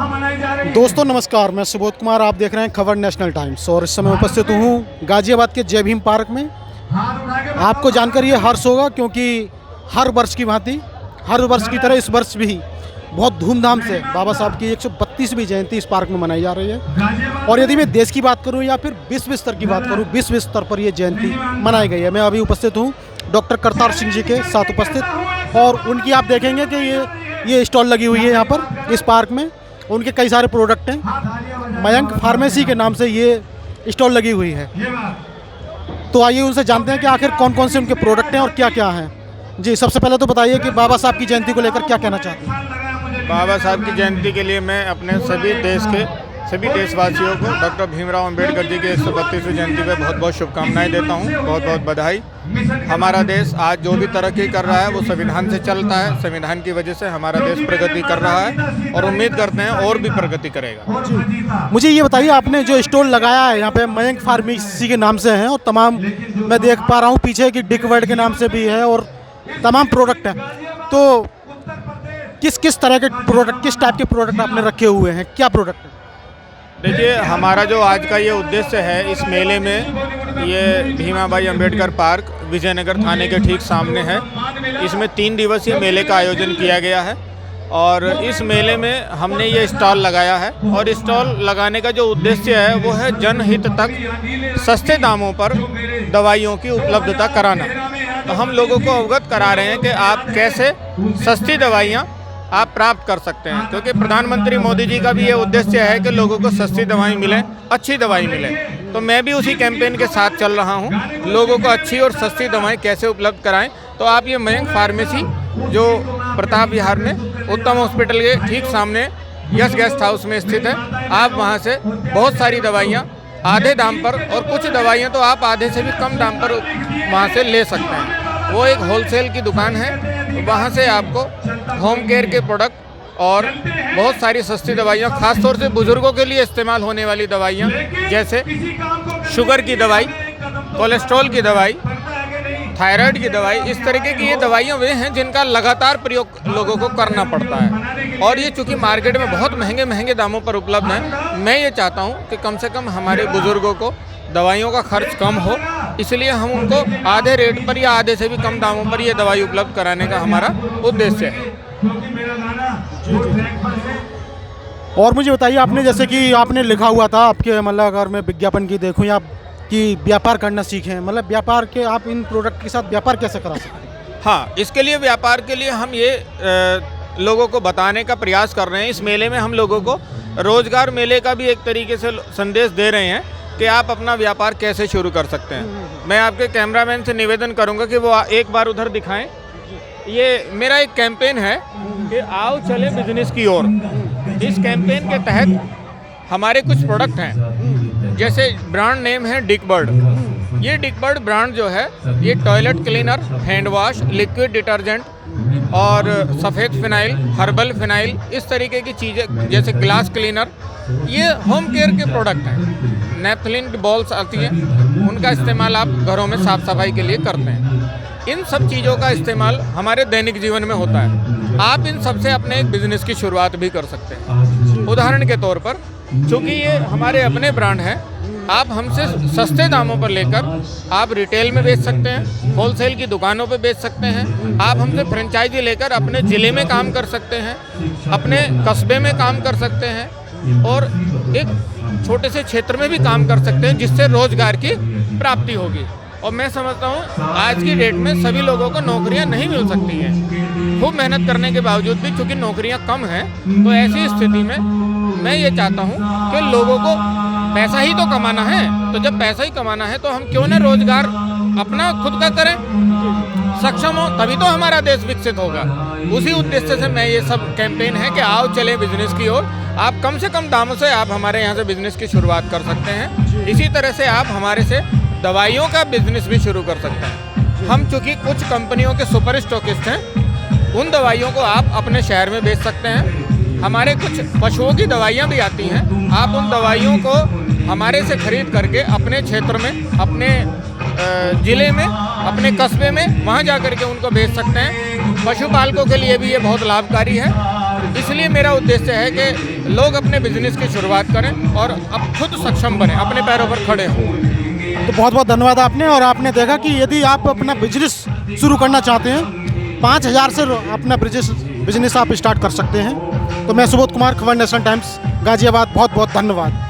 दोस्तों नमस्कार, मैं सुबोध कुमार, आप देख रहे हैं खबर नेशनल टाइम्स और इस समय उपस्थित हूँ गाजियाबाद के जय भीम पार्क में। आपको जानकर ये हर्ष होगा क्योंकि हर वर्ष की भांति, हर वर्ष की तरह इस वर्ष भी बहुत धूमधाम से बाबा साहब की 132वीं जयंती इस पार्क में मनाई जा रही है। और यदि मैं देश की बात करूं या फिर विश्व स्तर की बात करूं, विश्व स्तर पर ये जयंती मनाई गई है। मैं अभी उपस्थित हूं डॉक्टर करतार सिंह जी के साथ उपस्थित, और उनकी आप देखेंगे कि ये स्टॉल लगी हुई है यहाँ पर इस पार्क में। उनके कई सारे प्रोडक्ट हैं, मयंक फार्मेसी के नाम से ये स्टॉल लगी हुई है। तो आइए उनसे जानते हैं कि आखिर कौन कौन से उनके प्रोडक्ट हैं और क्या क्या हैं। जी, सबसे पहले तो बताइए कि बाबा साहब की जयंती को लेकर क्या कहना चाहते हैं। बाबा साहब की जयंती के लिए मैं अपने सभी देशवासियों को डॉक्टर भीमराव अंबेडकर जी की 132वीं जयंती पे बहुत बहुत शुभकामनाएं देता हूं, बहुत बहुत बधाई। हमारा देश आज जो भी तरक्की कर रहा है वो संविधान से चलता है। संविधान की वजह से हमारा देश प्रगति कर रहा है और उम्मीद करते हैं और भी प्रगति करेगा। मुझे ये बताइए, आपने जो स्टॉल लगाया है यहाँ पे मयंक फार्मेसी के नाम से है, और तमाम मैं देख पा रहा हूँ पीछे की डिक वर्ल्ड के नाम से भी है और तमाम प्रोडक्ट हैं। तो किस तरह के प्रोडक्ट, किस टाइप के प्रोडक्ट आपने रखे हुए हैं, क्या प्रोडक्ट है? देखिए, हमारा जो आज का ये उद्देश्य है इस मेले में, ये भीमाबाई अंबेडकर पार्क विजयनगर थाने के ठीक सामने है। इसमें 3 दिवसीय मेले का आयोजन किया गया है और इस मेले में हमने ये स्टॉल लगाया है। और स्टॉल लगाने का जो उद्देश्य है वो है जनहित तक सस्ते दामों पर दवाइयों की उपलब्धता कराना। तो हम लोगों को अवगत करा रहे हैं कि आप कैसे सस्ती दवाइयाँ आप प्राप्त कर सकते हैं, क्योंकि प्रधानमंत्री मोदी जी का भी ये उद्देश्य है कि लोगों को सस्ती दवाई मिले, अच्छी दवाई मिले। तो मैं भी उसी कैंपेन के साथ चल रहा हूँ, लोगों को अच्छी और सस्ती दवाएं कैसे उपलब्ध कराएं। तो आप ये मयंक फार्मेसी जो प्रताप विहार में उत्तम हॉस्पिटल के ठीक सामने यश गेस्ट हाउस में स्थित है, आप वहाँ से बहुत सारी दवाइयाँ आधे दाम पर, और कुछ दवाइयाँ तो आप आधे से भी कम दाम पर वहाँ से ले सकते हैं। वो एक होलसेल की दुकान है, वहाँ से आपको होम केयर के प्रोडक्ट और बहुत सारी सस्ती दवाइयाँ, खासतौर से बुजुर्गों के लिए इस्तेमाल होने वाली दवाइयाँ, जैसे शुगर की दवाई, कोलेस्ट्रॉल की दवाई, थायराइड की दवाई, इस तरीके की ये दवाइयाँ वे हैं जिनका लगातार प्रयोग लोगों को करना पड़ता है। और ये चूँकि मार्केट में बहुत महंगे दामों पर उपलब्ध हैं, मैं ये चाहता हूँ कि कम से कम हमारे बुजुर्गों को दवाइयों का खर्च कम हो, इसलिए हम उनको आधे रेट पर या आधे से भी कम दामों पर ये दवाई उपलब्ध कराने का हमारा उद्देश्य है। और मुझे बताइए, आपने जैसे कि आपने लिखा हुआ था आपके, मतलब अगर मैं विज्ञापन की देखूं या कि व्यापार करना सीखें, मतलब व्यापार के आप इन प्रोडक्ट के साथ व्यापार कैसे करा सकते हैं? हाँ, इसके लिए व्यापार के लिए हम ये लोगों को बताने का प्रयास कर रहे हैं। इस मेले में हम लोगों को रोजगार मेले का भी एक तरीके से संदेश दे रहे हैं कि आप अपना व्यापार कैसे शुरू कर सकते हैं। मैं आपके कैमरामैन से निवेदन करूंगा कि वो एक बार उधर दिखाएं। ये मेरा एक कैंपेन है कि आओ चले बिजनेस की ओर। इस कैंपेन के तहत हमारे कुछ प्रोडक्ट हैं, जैसे ब्रांड नेम है डिक वर्ल्ड। ये डिक वर्ल्ड ब्रांड जो है ये toilet cleaner, hand wash, liquid detergent और सफ़ेद फिनाइल, हर्बल फिनाइल, इस तरीके की चीज़ें, जैसे ग्लास क्लीनर, ये होम केयर के प्रोडक्ट हैं। नेपथलीन बॉल्स आती हैं, उनका इस्तेमाल आप घरों में साफ़ सफाई के लिए करते हैं। इन सब चीज़ों का इस्तेमाल हमारे दैनिक जीवन में होता है। आप इन सब से अपने एक बिजनेस की शुरुआत भी कर सकते हैं। उदाहरण के तौर पर, चूँकि ये हमारे अपने ब्रांड हैं, आप हमसे सस्ते दामों पर लेकर आप रिटेल में बेच सकते हैं, होलसेल की दुकानों पे बेच सकते हैं। आप हमसे फ्रेंचाइजी लेकर अपने ज़िले में काम कर सकते हैं, अपने कस्बे में काम कर सकते हैं और एक छोटे से क्षेत्र में भी काम कर सकते हैं, जिससे रोजगार की प्राप्ति होगी। और मैं समझता हूँ आज की डेट में सभी लोगों को नौकरियाँ नहीं मिल सकती हैं। खूब मेहनत करने के बावजूद भी चूँकि नौकरियाँ कम हैं, तो ऐसी स्थिति में मैं ये चाहता हूँ कि लोगों को पैसा ही तो कमाना है। तो जब पैसा ही कमाना है तो हम क्यों ना रोजगार अपना खुद का करें, सक्षम हो, तभी तो हमारा देश विकसित होगा। उसी उद्देश्य से मैं ये सब कैंपेन है कि आओ चले बिजनेस की ओर। आप कम से कम दामों से आप हमारे यहाँ से बिजनेस की शुरुआत कर सकते हैं। इसी तरह से आप हमारे से दवाइयों का बिजनेस भी शुरू कर सकते हैं। हम चूँकि कुछ कंपनियों के सुपर स्टॉकिस्ट हैं, उन दवाइयों को आप अपने शहर में बेच सकते हैं। हमारे कुछ पशुओं की दवाइयाँ भी आती हैं, आप उन दवाइयों को हमारे से खरीद करके अपने क्षेत्र में, अपने ज़िले में, अपने कस्बे में, वहाँ जा कर के उनको बेच सकते हैं। पशुपालकों के लिए भी ये बहुत लाभकारी है। इसलिए मेरा उद्देश्य है कि लोग अपने बिजनेस की शुरुआत करें और अब खुद सक्षम बने, अपने पैरों पर खड़े हों। तो बहुत बहुत धन्यवाद आपने। और आपने देखा कि यदि आप अपना बिजनेस शुरू करना चाहते हैं 5,000 से अपना बिजनेस आप स्टार्ट कर सकते हैं। तो मैं सुबोध कुमार, खबर नेशनल टाइम्स गाजियाबाद, बहुत बहुत धन्यवाद।